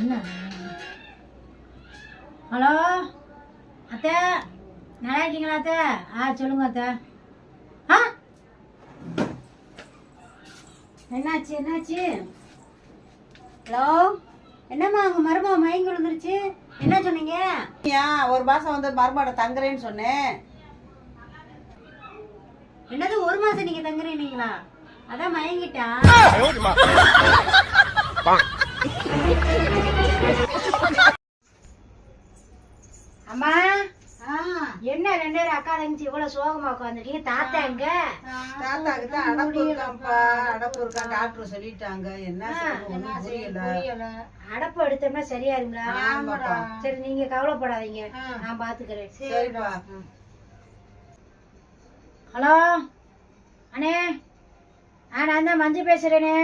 என்ன? ஹலோ அத்தை, நல்லா இருக்கீங்களா அத்தை? சொல்லுங்க அத்தை. என்னாச்சு என்னாச்சு? ஹலோ, என்னம்மா உங்க மருமக மயங்கி விழுந்துருச்சு, என்ன சொன்னீங்க? ஒரு மாசம் வந்து மருமட தங்குறேன்னு சொன்னேன். என்னது ஒரு மாசம் நீங்க தங்குறீங்களா? அதான் மயங்கிட்டா. அம்மா, என்ன 2 பேரும் அக்கா தங்கச்சி இவ்வளவு சோகமா உட்காந்துருக்கீங்க? தாத்தா எங்க? தாத்தாக்கு தான் அடப்பு இருக்காப்பா, அடப்பு இருக்கா டாக்டர் சொல்லிட்டாங்க. என்ன புரியல. அடப்பு எடுத்தோம்னா சரியாருங்களா? சரி, நீங்க கவலைப்படாதீங்க, நான் பாத்துக்கிறேன். சரிப்பா. ஹலோ அண்ணே, நான் தான் மஞ்சு பேசுறேனே.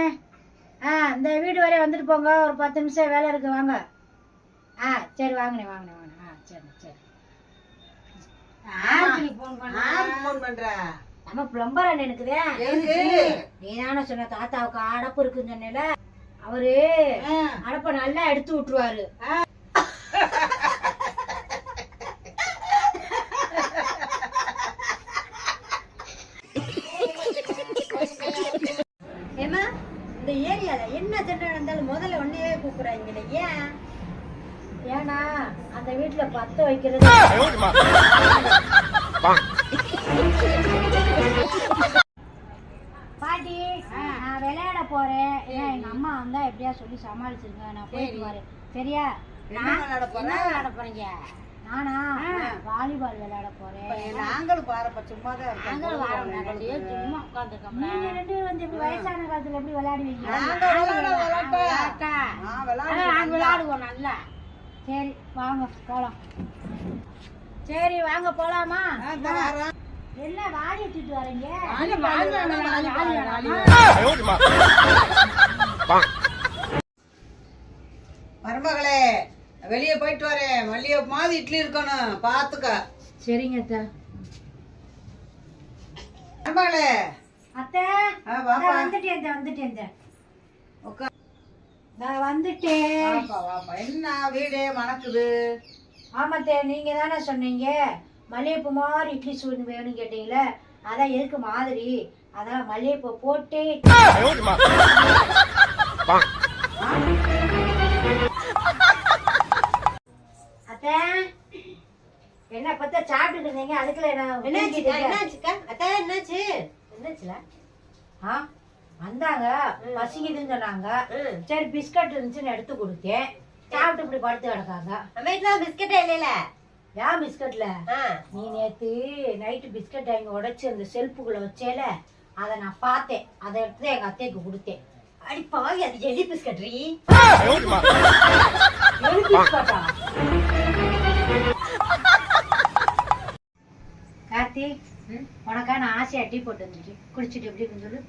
இந்த வீடு வரைய வந்துட்டு போங்க, ஒரு 10 நிமிஷம் வேலை இருக்கு, வாங்க. சரி, வாங்கினேன் வாங்கினேன் வாங்கினேன். சரி சரி. நம்ம பிளம்பர் அண்ணன் இருக்குதே, நீ தானே சொன்ன தாத்தாவுக்கு அடப்பு இருக்குன்னு சொன்னேல, அவரு அடப்ப நல்லா எடுத்து விட்டுருவாரு. ஏமா, இந்த ஏரியால என்ன சண்டை நடந்தாலும் முதல்ல ஒன்னையே கூப்பிடுறாங்க. ஏன்? ஏன்னா அந்த வீட்டுல 10 வைக்கிறது. பாட்டி, நான் விளையாட போறேன், எங்க அம்மா வந்தா எப்படியா சொல்லி சமாளிச்சிருங்க, நான் போயிட்டு வரேன். சரியா? விளையாட போறீங்க? நானா வாலிபால் விளையாட போறேன். நாங்களும் பாருப்பா, சும்மாதான் இருக்கோம். சும்மா உட்காந்துருக்கோம். நீங்க 2 பேரும் வந்து இப்படி வயசான காலத்துல எப்படி விளையாடுவீங்க? விளையாடுவோம் நல்லா. சரி வாங்க போலாம். சரி வாங்க போலாமா? என்ன வாடி வச்சுட்டு வரீங்க? மருமகளே, வெளியே போயிட்டு வரேன். மல்லிகை மாதிரி இட்லி இருக்கணும், பாத்துக்க. சரிங்க அத்தை. மருமகளே, அத்தை வந்துட்டேன் வந்துட்டேன். நான் வந்துட்டேன். என்ன வீடே மணக்குது? ஆமாத்தே, நீங்க தானே சொன்னீங்க மல்லிகைப்பூ மாதிரி இட்லி சூடு வேணும்னு கேட்டீங்களே, அதான் எதுக்கு மாதிரி, அதான் மல்லிகைப்பூ போட்டு. அத்தை, என்ன பத்த சாப்பிட்டு இருந்தீங்க, அதுக்குள்ள என்னாச்சுல? வந்தாங்க, பசிக்குதுன்னு சொன்னாங்க. சரி பிஸ்கட் இருந்துச்சுன்னு எடுத்து கொடுத்தேன், சாப்பிட்டு இப்படி படுத்து கிடக்காங்க. பிஸ்கட்டே இல்ல. ஏன் பிஸ்கட்ல? நீ நேத்து நைட்டு பிஸ்கட் வாங்கி உடைச்சு அந்த செல்ஃபுக்குள்ள வச்சேல, அதை நான் பார்த்தேன், அதை எடுத்து எங்க அத்தைக்கு கொடுத்தேன். அடிப்பாவி, அது எலி பிஸ்கட். எலி பிஸ்கட்டா? கார்த்தி, உனக்கா நான் ஆசையா டீ போட்டு வந்துருக்கேன், குடிச்சிட்டு எப்படி இருக்குன்னு சொல்லு.